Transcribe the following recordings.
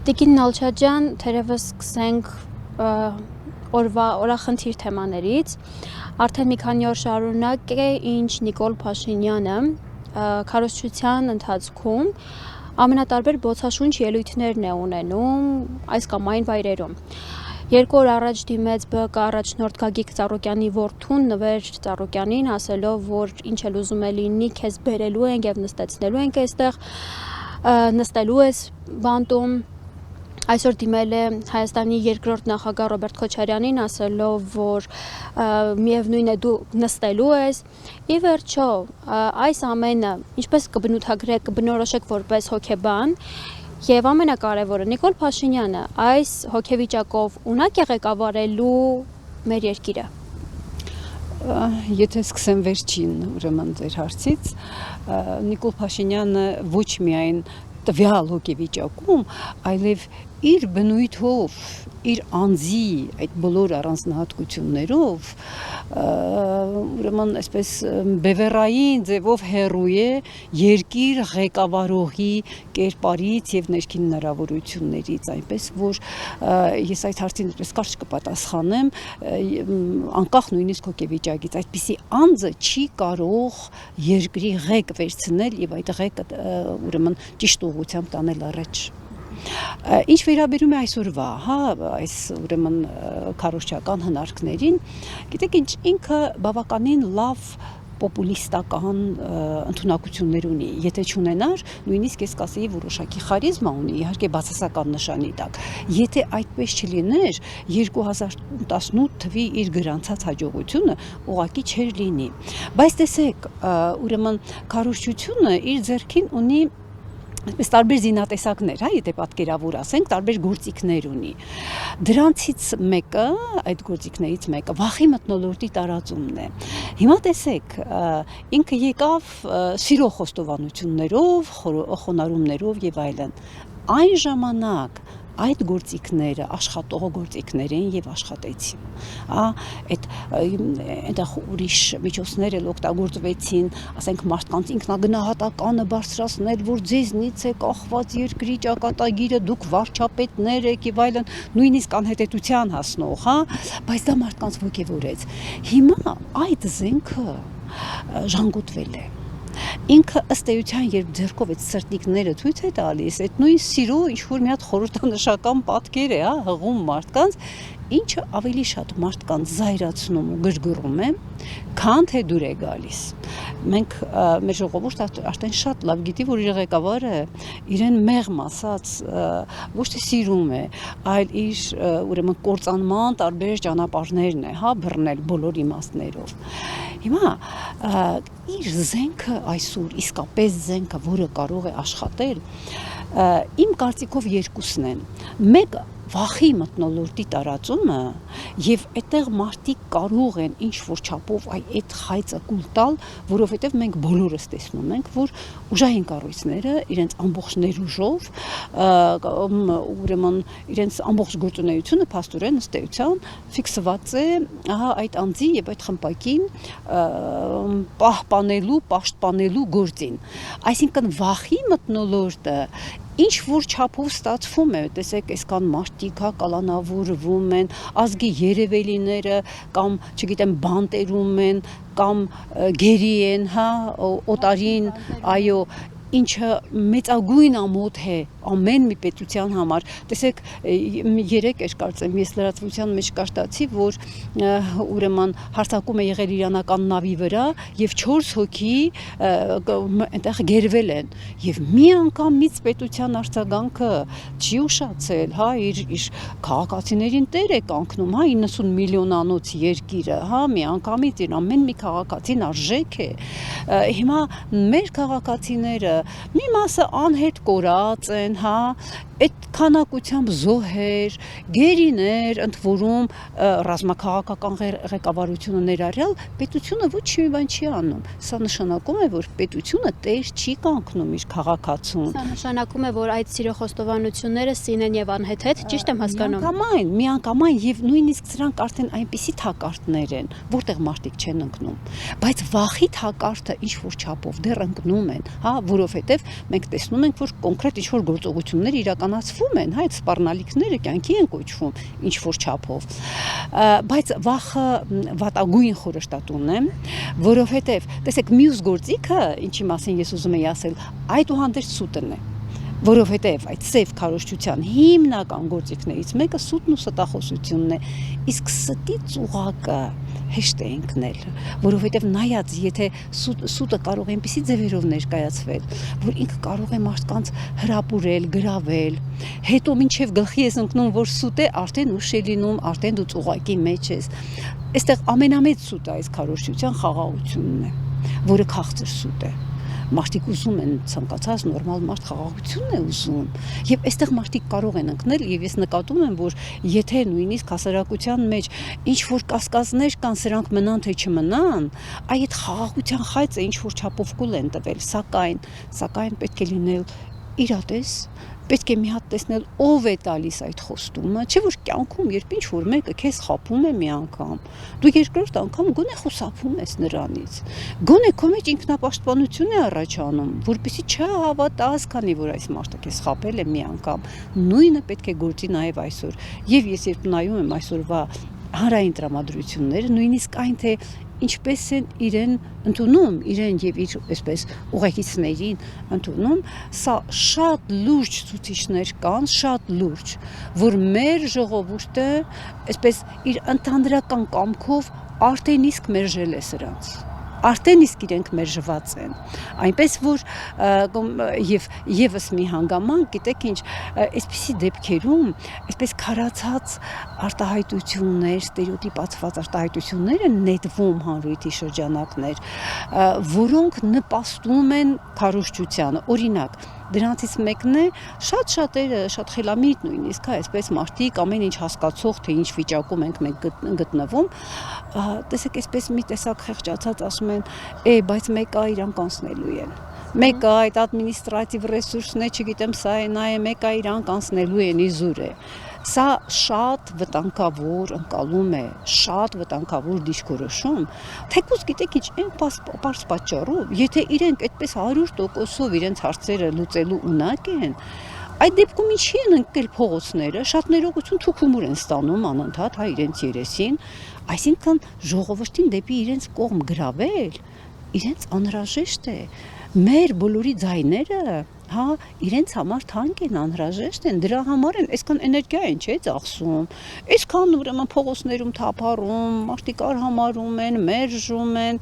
Տիկին Նալչաջյան, թերևս սկսենք օրվա օրախնդիր թեմաներից, արդեն մի քանի օր շարունակ է, ինչ Նիկոլ Փաշինյանը քարոզչության ընթացքում ամենատարբեր բոցաշունչ ելույթներն է ունենում այս կամ այն վայրերում։ 2 օր առաջ դիմեց ԲԿ առաջնորդ Գագիկ Ծառուկյանի որդուն Նվեր Ծառուկյանին, ասելով, որ ինչ էլ ուզում է լինի, քեզ բերելու ենք եւ նստեցնելու ենք այստեղ, նստելու ես բանտում։ Այսօր դիմել է Հայաստանի երկրորդ նախագահ Ռոբերտ Քոչարյանին, ասելով, որ միևնույն է դու նստելու ես։ Ի վերջո, այս ամենը ինչպես կբնութագրեք, կբնորոշեք որպես հոգեբան, եւ ամենակարևորը Նիկոլ Փաշինյանը այս հոգեվիճակով ունակ է ղեկավարելու մեր երկիրը։ Եթե սկսեմ վերջին, ուրեմն ձեր հարցից, Նիկոլ Փաշինյանը ոչ միայն տվյալ հոգեվիճակում, այլև իր բնույթով, իր անձի այդ բոլոր առանձնահատկություններով, ուրեմն այսպես բևեռային ձևով հեռու է երկիր ղեկավարողի կերպարից եւ ներքին հնարավորություններից, այնպես որ ես այդ հարցին այսպես կարճ կպատասխանեմ, անկախ նույնիսկ հոգեվիճակից, այդպիսի անձը չի կարող երկրի ղեկ վերցնել եւ այդ ղեկը ուրեմն ճիշտ ուղղությամբ տանել առաջ։ Ինչ վերաբերում է այսօրվա, այս ուրեմն քարոզչական հնարքներին, գիտեք ինչ, ինքը բավականին լավ պոպուլիստական ընդունակություններ ունի, եթե չունենար, նույնիսկ ես կասեի որոշակի խարիզմա ունի, իհարկե բացասական նշանի տակ։ Եթե այդպես չլիներ, 2018 թվի իր գրանցած հաջողությունը ուղղակի չէր լինի։ Բայց տեսեք, ուրեմն քարոզչությունը իր ձեռքին ունի այսպես տարբեր զինատեսակներ, եթե պատկերավոր ասենք, տարբեր գործիքներ ունի։ Դրանցից մեկը, այդ գործիքներից մեկը վախի մթնոլորտի տարածումն է։ Հիմա տեսեք, ինքը եկավ սիրո խոստովանություններով, խոնարհումներով եւ այլն։ Այն ժամանակ այդ գործիքները աշխատող գործիքներ են եւ աշխատեցին։ Այնտեղ ուրիշ միջոցներ էլ օգտագործվեցին, ասենք մարդկանց ինքնագնահատականը բարձրացնել, որ ձեզնից է կախված երկրի ճակատագիրը, դուք վարչապետներ եք եւ այլն, նույնիսկ անհետեցության հասնող, բայց դա մարդկանց ոգևորեց։ Հիմա այդ զենքը ժանգոտվել է։ Ինքը ըստ էության, երբ ձեռքով այդ սրտիկները ցույց է տալիս, այդ նույն սիրո ինչ-որ մի հատ խորհրդանշական պատկեր է, հղում մարդկանց, ինչը ավելի շատ մարդկանց զայրացնում ու գրգռում է, քան թե դուր է գալիս։ Մենք մեր ժողովուրդը արդեն շատ լավ գիտի, որ իր ղեկավարը իրեն մեղմ ասած ոչ թե սիրում է, այլ իր ուրեմն կործանման տարբեր ճանապարհներն է, բռնել բոլոր իմաստներով։ Հիմա իր զենքը այսօր, իսկապես զենքը, որը կարող է աշխատել, իմ կարծիքով երկուսն են։ Մեկը վախի մթնոլորտի տարածումը եւ այդտեղ մարդիկ կարող են ինչ որ չափով այդ խայծը կուլ տալ, որովհետեւ մենք բոլորս տեսնում ենք, որ ուժային կառույցները իրենց ամբողջ ներուժով, ուրեմն իրենց ամբողջ գործունեությունը փաստորեն ըստ էության ֆիքսված է այդ անձի եւ այդ խմպակին պահպանելու, պաշտպանելու գործին։ Այսինքն վախի մթնոլորտը ինչ որ չափով ստացվում է, տեսեք, այսքան մարդիկ կալանավորվում են, ազգի երևելիները կամ, չգիտեմ, բանտերում են, կամ գերի են, օտարին, այո, ինչը մեծագույն ամոթ է ամեն մի պետության համար։ Տեսեք, երեք էր կարծեմ, ես լրատվության մեջ կարդացի, որ ուրեմն հարձակում է եղել իրանական նավի վրա եւ 4 հոգի այնտեղ գերվել են եւ մի անգամից պետության արձագանքը չի ուշացել, իր քաղաքացիներին տեր է կանգնում, 90 միլիոնանոց երկիրը, մի անգամից իր ամեն մի քաղաքացին արժեք է։ Հիմա մեր քաղաքացիները մի մասը անհետ կորած են, այդ քանակությամբ զոհեր, գերիներ, ընդ որում ռազմաքաղաքական ղեկավարությունը ներառյալ, պետությունը ոչ մի բան չի անում։ Սա նշանակում է, որ պետությունը տեր չի կանգնում իր քաղաքացուն։ Սա նշանակում է, որ այդ սիրո խոստովանությունները սին են եւ անհետ, ճիշտ եմ հասկանում։ Միանգամայն եւ նույնիսկ սրանք արդեն այնպիսի թակարդներ են, որտեղ մարդիկ չեն ընկնում, բայց վախի թակարդը ինչ որ չափով դեռ ընկնում են, որովհետեւ որովհետև մենք տեսնում ենք, որ կոնկրետ ինչ-որ գործողություններ իրականացվում են, այդ սպառնալիքները կյանքի են կոչվում ինչ-որ չափով, բայց վախը վատագույն խորհրդատուն է, որովհետև, տեսեք, մյուս գործիքը, ինչի մասին ես ուզում եի ասել, այդուհանդերձ սուտն է, որովհետև այդ սև քարոզչության հիմնական գործիքներից մեկը սուտն ու ստախոսությունն է, իսկ ստի ծուղակը հեշտ է ընկնել, որովհետև նայած, եթե սուտը կարող է այնպիսի ձևերով ներկայացվել, որ ինքը կարող է մարդկանց հրապուրել, գրավել, հետո մինչև գլխի ես ընկնում, որ սուտ է, արդեն ուշ է լինում, արդեն դու ծուղակի մեջ ես, այստեղ ամենամեծ սուտը այս քարոզչության խաղաղությունն է, որը քաղցր սուտ է, մարդիկ ուզում են ցանկացած նորմալ մարդ խաղաղություն է ուզում եւ այստեղ մարդիկ կարող են ընկնել եւ ես նկատում եմ որ եթե նույնիսկ հասարակության մեջ ինչ որ կասկածներ կան սրանք մնան թե չմնան այդ խաղաղության խայծը ինչ որ չափով կուլ են տվել սակայն պետք է լինել իրատես պետք է մի հատ տեսնել ով է տալիս այդ խոստումը, չէ՞ որ կյանքում երբ ինչ որ մեկը քեզ խաբում է մի անգամ, դու երկրորդ անգամ գոնե խուսափում ես նրանից։ Գոնե քո մեջ ինքնապաշտպանություն է առաջանում, որպեսզի չհավատաս, քանի որ այս մարդը քեզ խաբել է մի անգամ։ Նույնը պետք է գործի նաև այսօր։ Եվ ես երբ նայում եմ այսօրվա հանրային տրամադրությունները, նույնիսկ այն թե ինչպես են իրեն ընդունում, իրեն եւ իր այսպես ուղեկիցներին ընդունում, սա շատ լուրջ ցուցիչներ կան, շատ լուրջ, որ մեր ժողովուրդը այսպես իր ընդհանրական կամքով արդեն իսկ մերժել է սրանց։ Արդեն իսկ իրենք մերժված են, այնպես որ եւ եւս մի հանգամանք, գիտեք ինչ, այսպիսի դեպքերում, այսպես քարացած արտահայտություններ, ստերեոտիպացված արտահայտություններ են նետվում հանրույթի շրջանակներ, որոնք նպաստում են քարոզչությանը, օրինակ դրանցից մեկն է շատերը շատ խելամիտ նույնիսկ այսպես մարդիկ ամեն ինչ հասկացող թե ինչ վիճակում ենք մենք գտնվում տեսեք այսպես մի տեսակ խեղճացած ասում են բայց մեկը իրանք անցնելու են մեկը այդ ադմինիստրատիվ ռեսուրսն է չգիտեմ սա է նա է մեկը իրանք անցնելու են իզուր է Սա շատ վտանգավոր ընկալում է, շատ վտանգավոր դիրքորոշում, թեկուզ գիտեք ինչ այն պարզ պատճառով, եթե իրենք այդպես 100%-ով իրենց հարցերը լուծելու ունակ են, այդ դեպքում ինչի են ընկել փողոցները, շատ ներողություն թուք հումոր են ստանում անընդհատ իրենց երեսին, այսինքն ժողովրդին դեպի իրենց կողմ գրավել, իրենց անհրաժեշտ է, մեր բոլորի ձայները իրենց համար թանկ են, անհրաժեշտ են, դրա համար են, այսքան էներգիա են, չէ, ծախսում, այսքան ուրեմն փողոցներում թափառում, մարդիկ արհամարում են, մերժում են,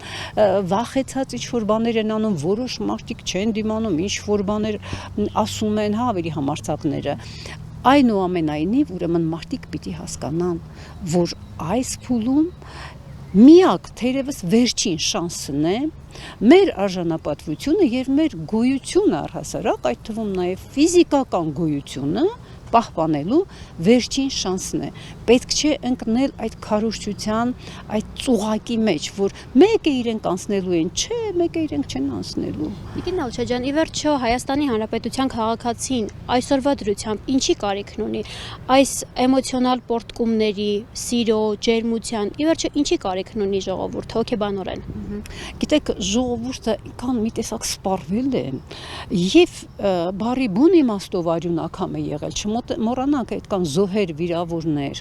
վախեցած ինչ-որ բաներ են անում, որոշ մարդիկ չեն դիմանում, ինչ-որ բաներ ասում են, ավելի համարձակները, այնուամենայնիվ, ուրեմն մարդիկ պիտի հասկանան, որ այս փուլում միակ թերևս վերջին շանսն է մեր արժանապատվությունը եւ մեր գոյությունը առհասարակ այդ թվում նաեւ ֆիզիկական գոյությունը պահպանելու վերջին շանսն է պետք չէ ընկնել այդ քարոզչության այդ ծուղակի մեջ որ մեկը իրենք անցնելու են չէ մեկը իրենք չեն անցնելու Տիկին Նալչաջյան ի վերջո Հայաստանի Հանրապետության քաղաքացին այսօրվա դրությամբ ինչի կարիքն ունի այս էմոցիոնալ պորտկումների սիրո ջերմության ի վերջո ինչի կարիքն ունի ժողովուրդը հոգեբանորեն Գիտեք ժողովուրդը ինքան մի տեսակ սպառվել է եւ բարի բուն իմաստով արյուն ակամ է եղել Մոռանանք այդքան զոհեր վիրավորներ,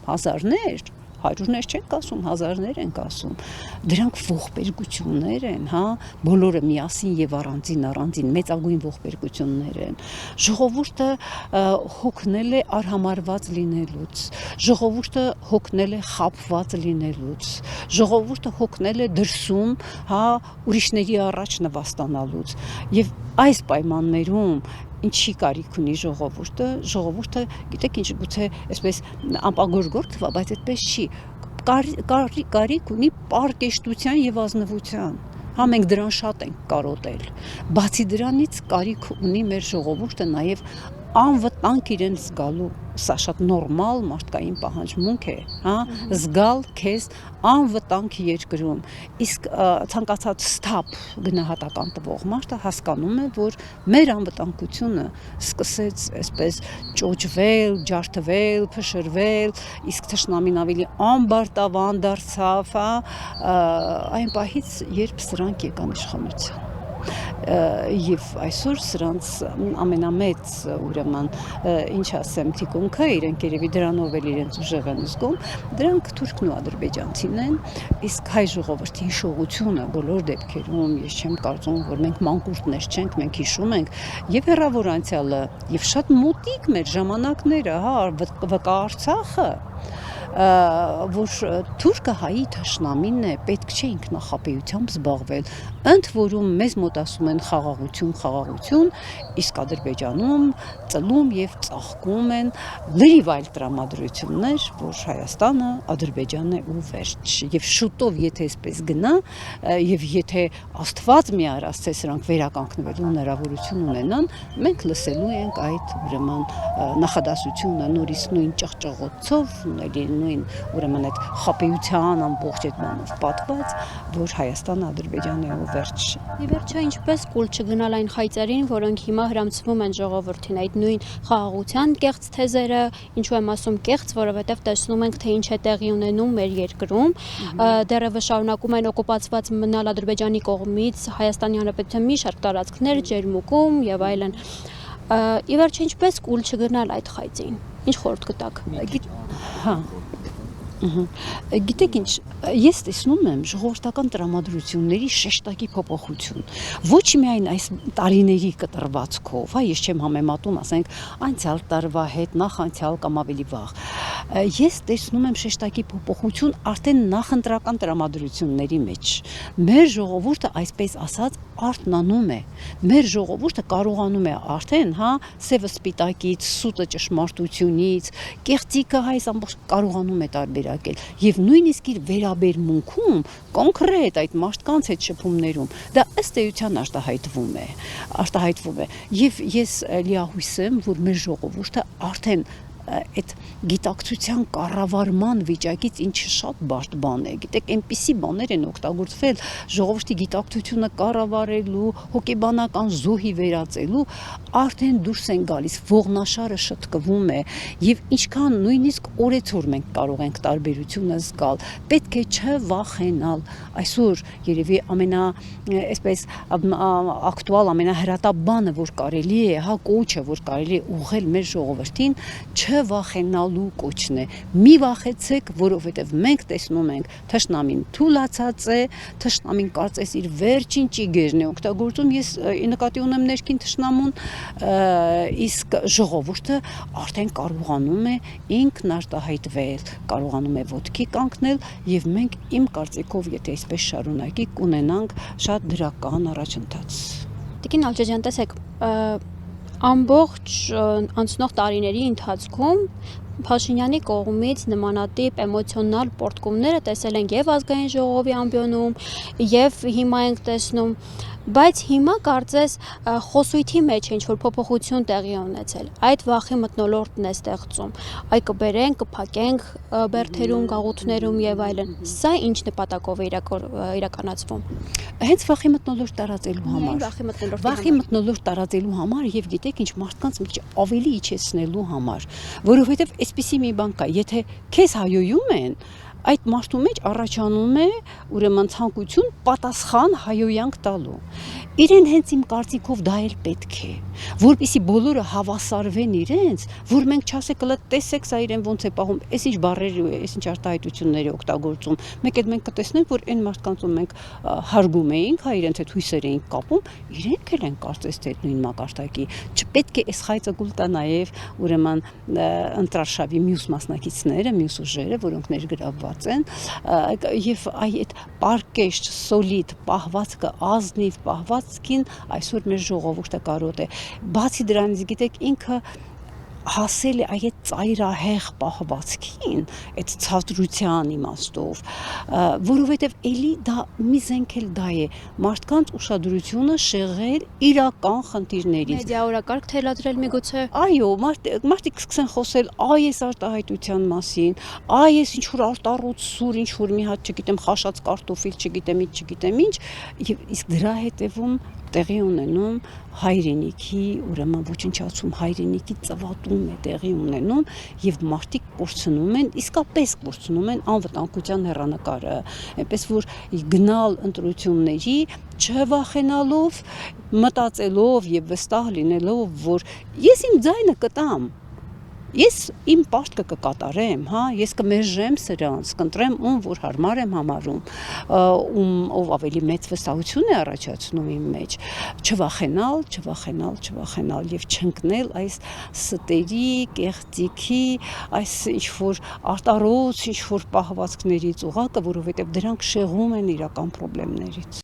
հազարներ, հարյուրներ չենք ասում, հազարներ ենք ասում, դրանք ողբերգություններ են, բոլորը միասին եւ առանձին մեծագույն ողբերգություններ են, ժողովուրդը հոգնել է արհամարված լինելուց, ժողովուրդը հոգնել է խաբված լինելուց, ժողովուրդը հոգնել է դրսում, ուրիշների առաջ նվաստանալուց եւ այս պայմաններում ինչի կարիք ունի ժողովուրդը, գիտեք ինչ գուցե այսպես անպագորգոր թվա, բայց այդպես չի, կարիք ունի պարկեշտության եւ ազնվության, մենք դրան շատ ենք կարոտել, բացի դրանից կարիք ունի մեր ժողովուրդը նաեւ անվտանգ իրեն զգալու, սա շատ նորմալ մարդկային պահանջմունք է, զգալ քեզ անվտանգ երկրում, իսկ ցանկացած սթափ գնահատական տվող մարդը հասկանում է, որ մեր անվտանգությունը սկսեց այսպես ճոճվել, ջարդվել, փշրվել, իսկ թշնամին ավելի ամբարտավան դարձավ, այն պահից, երբ սրանք եկան իշխանության։ եւ այսօր սրանց ամենամեծ ուրեմն ինչ ասեմ թիկունքը իրենք երևի դրանով էլ իրենց ուժեղ են զգում, դրանք թուրքն ու ադրբեջանցին են, իսկ հայ ժողովրդի հիշողությունը բոլոր դեպքերում ես չեմ կարծում, որ մենք մանկուրտներ չենք, մենք հիշում ենք եւ հեռավոր անցյալը եւ շատ մոտիկ մեր ժամանակները, հա, վկա Արցախը, որ թուրքը հայի թշնամին է, պետք չէ ինքնախապեյությամբ զբաղվել, ընդ որում մեզ մոտ ասում են խաղաղություն, իսկ Ադրբեջանում ծլում եւ ծաղկում են լրիվ այլ տրամադրություններ, որ Հայաստանը Ադրբեջանն է ու վերջ, եւ շուտով եթե այսպես գնա եւ եթե Աստված մի արած սրանք վերականգնվելու հնարավորություն ունենան, մենք լսելու ենք այդ ուրեմն նախադասությունը նորից նույն ճղճղոցով, նույն ուրեմն այդ խապեյության ամբողջ այդ բանով պատված, որ Հայաստանը Ադրբեջանն է ու վերջ։ Ի վերջո ինչպես կուլ չգնալ այն խայծերին, որոնք հիմա հրամցվում են ժողովրդին այդ նույն խաղաղության կեղծ թեզերը, ինչու եմ ասում կեղծ, որովհետև տեսնում ենք թե ինչ է տեղի ունենում մեր երկրում, դեռևս շարունակում են օկուպացված մնալ Ադրբեջանի կողմից Հայաստանի Հանրապետության մի շարք տարածքներ, Ջերմուկում եւ այլն։ Ի վերջո ինչպես կուլ չգնալ այդ խայծին։ Ինչ խորհուրդ կտաք։ Հա։ Գիտեք ինչ, ես տեսնում եմ ժողովրդական տրամադրությունների շեշտակի փոփոխություն։ Ոչ միայն այս տարիների կտրվածքով, հա, ես չեմ համեմատում, ասենք, անցյալ տարվա հետ, նախանցյալ կամ ավելի վաղ։ Ես տեսնում եմ շեշտակի փոփոխություն արդեն նախընտրական տրամադրությունների մեջ։ Մեր ժողովուրդը, այսպես ասած, արթնանում է։ Մեր ժողովուրդը կարողանում է արդեն, հա, սևը սպիտակից, սուտը ճշմարտությունից, կեղծիկը այս ամբողջ կարողանում է տարբերակել եւ նույնիսկ իր վերաբերմունքում կոնկրետ այդ մարդկանց հետ շփումներում դա ըստ էության արտահայտվում է եւ ես լիահույս եմ, որ մեր ժողովուրդը արդեն այդ գիտակցության կառավարման վիճակից ինչը շատ բարդ բան է, գիտեք, այնպիսի բաներ են օգտագործվել ժողովրդի գիտակցությունը կառավարելու, հոգեբանական զոհի վերածելու, արդեն դուրս են գալիս, ողնաշարը շտկվում է եւ ինչքան նույնիսկ օրեցօր մենք կարող ենք տարբերությունը զգալ, պետք է չվախենալ, այսօր երևի այսպես ակտուալ ամենահրատապ որ կարելի է, հա, կոչը, որ կարելի է ուղղել մեր ժողովրդին, չվախենալու կոչն է։ Մի վախեցեք, որովհետև մենք տեսնում ենք թշնամին թուլացած է, թշնամին կարծես իր վերջին ճիգերն է օգտագործում, ես նկատի ունեմ ներքին թշնամուն, իսկ ժողովուրդը արդեն կարողանում է ինքն արտահայտվել, կարողանում է ոտքի կանգնել եւ մենք իմ կարծիքով, եթե այսպես շարունակի, կունենանք շատ դրական առաջընթաց։ Տիկին Ալջաջյան, տեսեք, ամբողջ անցնող տարիների ընթացքում Փաշինյանի կողմից նմանատիպ էմոցիոնալ պոռթկումները տեսել ենք եւ ազգային ժողովի ամբիոնում եւ հիմա ենք տեսնում, բայց հիմա կարծես խոսույթի մեջ ինչ որ փոփոխություն տեղի ունեցել։ Այդ վախի մթնոլորտն է ստեղծում։ Այ կբերենք, կփակենք բերթերում, գաղութներում եւ այլն։ Սա ինչ նպատակով է իրականացվում։ Հենց վախի մթնոլորտ տարածելու համար։ Վախի մթնոլորտ տարածելու համար եւ գիտեք ինչ մարդկանց մի քիչ ավելի իջեցնելու համար, որովհետեւ այսպիսի մի բան կա, եթե քեզ հայոյում են, այդ մարդու մեջ առաջանում է ուրեմն ցանկություն պատասխան հայոյանք տալու։ Իրեն հենց իմ կարծիքով դա էլ պետք է, որպեսզի բոլորը հավասարվեն իրենց, որ մենք չասեք, տեսեք սա իրեն ոնց է պահում, այս ինչ բառեր ու այս ինչ արտահայտություններ է օգտագործում։ Մեկ էլ մենք կտեսնենք, որ այն մարդկանց ում մենք հարգում էինք, հա, իրենց հետ հույսեր էինք կապում, իրենք էլ են կարծես թե նույն մակարդակի։ Չպետք է այս խայծը գուլ տա նաև ուրեմն ընտրարշավի մյուս մասնակիցները, մյուս ուժերը, որոնք ներգրավված են, եւ այդ պարկեշտ, սոլիդ պահվածքը, ազնիվ պահվածքին այսօր մեր ժողովուրդը կարոտ է։ Բացի դրանից, գիտեք, ինքը հասել է այդ ծայրահեղ պահվածքին, այդ ցածրության իմաստով, որովհետև էլի դա մի զենք էլ դա է, մարդկանց ուշադրությունը շեղել իրական խնդիրներից։ Մեդիաորակարգ թելադրել միգուցե։ Այո, մարդիկ սկսեն խոսել այս արտահայտության մասին, այս ինչ որ արտառոց սուր, ինչ որ մի հատ, չգիտեմ, խաշած կարտոֆիլ, չգիտեմ ինչ, եւ իսկ դրա հետևում տեղի ունենում հայրենիքի, ուրեմն ոչնչացում, հայրենիքի ծվատում է տեղի ունենում եւ մարդիկ կորցնում են, իսկապես կորցնում են անվտանգության հեռանկարը, այնպես որ գնալ ընտրությունների չվախենալով, մտածելով եւ վստահ լինելով, որ ես իմ ձայնը կտամ, ես իմ պարտքը կկատարեմ, հա, ես կմերժեմ սրանց, կընտրեմ ում որ հարմար եմ համարում, ով ավելի մեծ վստահություն է առաջացնում իմ մեջ, չվախենալ եւ չընկնել այս ստերի, կեղծիքի, այս ինչ-որ արտարոց, ինչ-որ պահվածքներից ուղակը, որովհետեւ դրանք շեղում են իրական խնդիրներից։